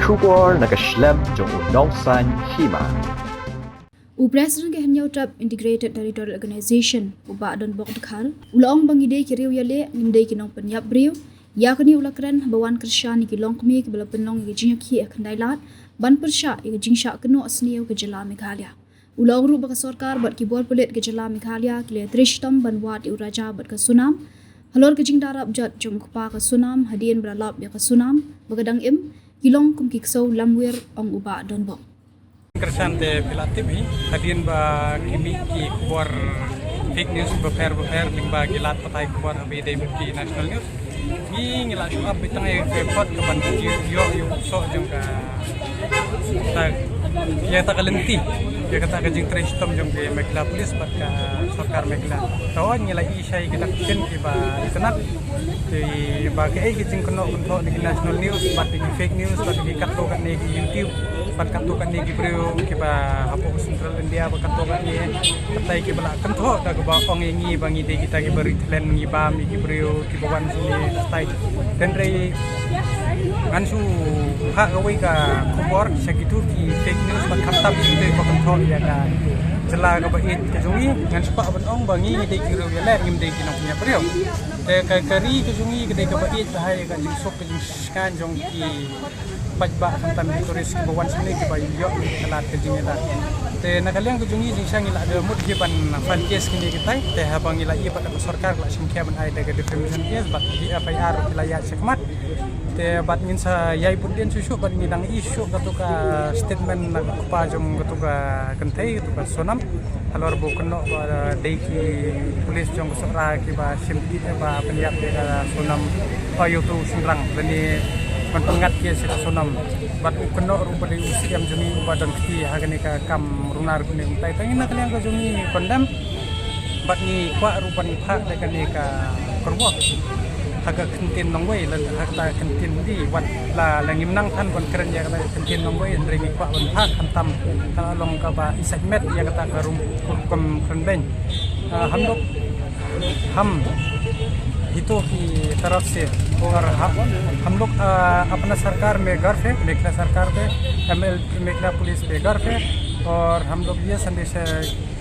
Shubor nakaslem jong unongsan hima. President ke hanya utrap Integrated Territorial Organization uba don bok dekhar ulong bangide kiriu yale ngimdei kinong penyap briu yakni ulakran bawan kersyani kilong kemi ke bala penong ke jinyak hi akandailat ban persya ke jingsha keno asniu ke jela Meghalaya ulong ru baka sarkar bat kibol pelit ke jela Meghalaya kile trishtam ban wat di uraja bat ke sunam halor ke jing darab jat jong kpa ke sunam hadien beralap ya ke sunam bagadang im kilong kum kiksau lamwir ong uba don bok Kersan de pilatif hi hadin ba kimi ki kuar fake news beper lingba gilat patai kuar habi de ki national news hi ngila shu up bitang e report ke ban yo so jong ka ta ya ta kalenti ya kata ka jing trace tom jong ke Meghalaya police bat ka sarkar Meghalaya tawan ngila isai kita kin ki ba itanak di ba ke jing kono ni national news bat di fake news bat di katto kan ni YouTube bat kanto kan ni gibrio ke ba hapo central India ba kanto kan ni katai ke bala kanto da ba ong ngi bangi de kita ke beri tlen ngi ba mi gibrio ke bawan sini stai dan re ansu ha gawe ka kubor segitu ki fake news bat khatam de ba kanto ya ka jela ka ba it ke jungi ngan spa ban ong bangi de gibrio ya le ngim de ki no punya brio te ka kari ke jungi ke de ka ba it bahaya ka jing sok ke jing skan jong ki pajba santan turis ke bawan sini ke bayu yo kelat ke jingela te nakaliang ke jungi jing sang ila de mut ke ban fan case kini kita te habang ila ia pada sarkar la singkia ban ai daga defamation case bat di FIR wilayah sekmat te bat ngin sa yai pudien susu bat ngidang isu katuka statement na pa jong katuka kentai katuka sonam halor bu keno deiki polis jong sora ki ba simpi ba penyap de sonam ayo tu sinrang bani pengat ke sonam bat keno rupa di usiam jumi badan kti hagani ka kam runar kuni tai tai na kalian ka jumi kondam bat ni kwa rupa ni pha de kani ka korwo haga kentin nongwei lan hakta kentin di wat la langim nang than kon keren ya kata kentin nongwei ndre ni kwa ban pha khantam ka long ka ba isak met ya kata ka rum kom keren ben हम हितों की तरफ से और हम लोग अपना सरकार में गर्व है मेघला सरकार पे मेघला पुलिस पे गर्व है और हम लोग ये संदेश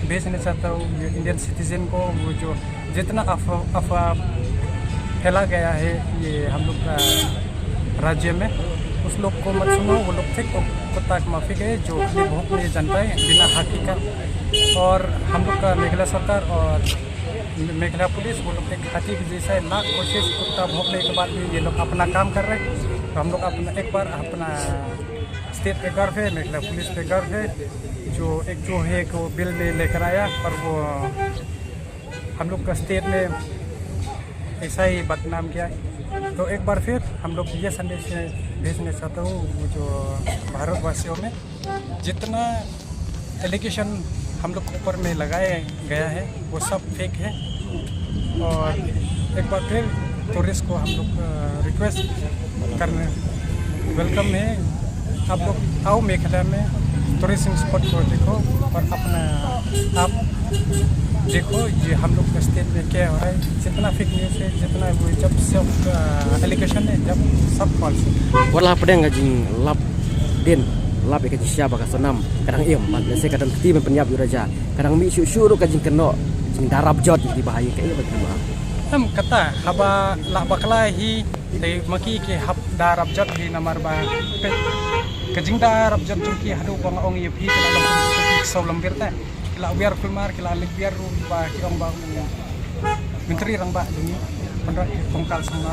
भेजना चाहता हूँ इंडियन सिटीजन को वो जो जितना अफवाह फैला गया है ये हम लोग का राज्य में उस लोग को मत सुनो वो लोग ठीक को तक माफी गए जो भोंकने जनता है बिना हकीकत और हम लोग का मेघला सरकार और मेघला पुलिस वो लोग एक हाथी की जैसा लाख कोशिश कुत्ता भोंकने के बाद भी ये लोग अपना काम कर रहे हैं तो हम लोग अपना एक बार अपना स्टेट पे गर्व है मेघला पुलिस पे गर्व है जो है को बिल में लेकर आया पर वो हम लोग का स्टेट में ऐसा ही बदनाम किया तो एक बार फिर हम लोग ये संदेश भेजना चाहता हूँ जो भारतवासियों में जितना एलिगेशन हम लोग ऊपर में लगाया गया है वो सब फेक है और एक बार फिर टूरिस्ट को हम लोग रिक्वेस्ट करने वेलकम है आप लोग आओ मेघालय में टूरिज्म स्पॉट को देखो और अपना आप देखो ये हम लोग के स्टेट में क्या हो रहा है जितना फेक न्यूज़ है जितना वो जब सब एलिगेशन है जब सब फॉल्स है walah pedang ngajing lap den lap ke siapa ka sonam kadang iem bat se kadang kti men penyap raja kadang mi syu ru kajing keno jing darab jot di bahaya ke bagaimana हम कता हबा ला बकला ही ते मकी के hub darab jot di namar ba kajing darab jot ki hadu bang ong ye phi kala lam so lambir ta kila biar kulmar kila lik biar ru ba ki ong ba menteri rang ba duni pendra pongkal sama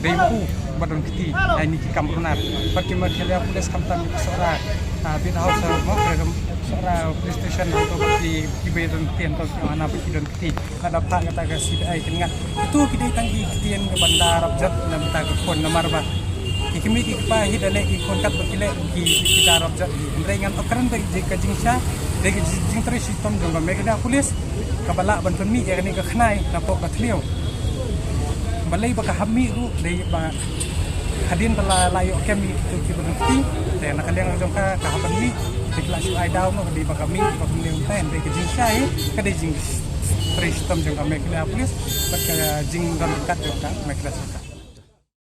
deiku badon kiti ini ki kamrunar pati Meghalaya pulis kamtan sora bin house mo program sora police station atau di bedon tien to ana bi don kiti kada pa kata ga CBI kengat itu kidi tanggi kitien ke bandar abjat na ta kon namar ba ikimi ki pa hidale ki konkat bakile ki darab jat rengan okran de jingsha de jing tre sistem dong Meghalaya pulis kabala ban penmi ya ni ka khnai na po ka thlio balai ba ka hammi ru de ba hadin bala layo kemi tu ki berhenti te nakaliang jong ka haban ni dikla su ai daw no di ba kami ba kami untain de jingsha ka de jing tre sistem jong Meghalaya pulis ba ka jing dan kat jong ka Meghalaya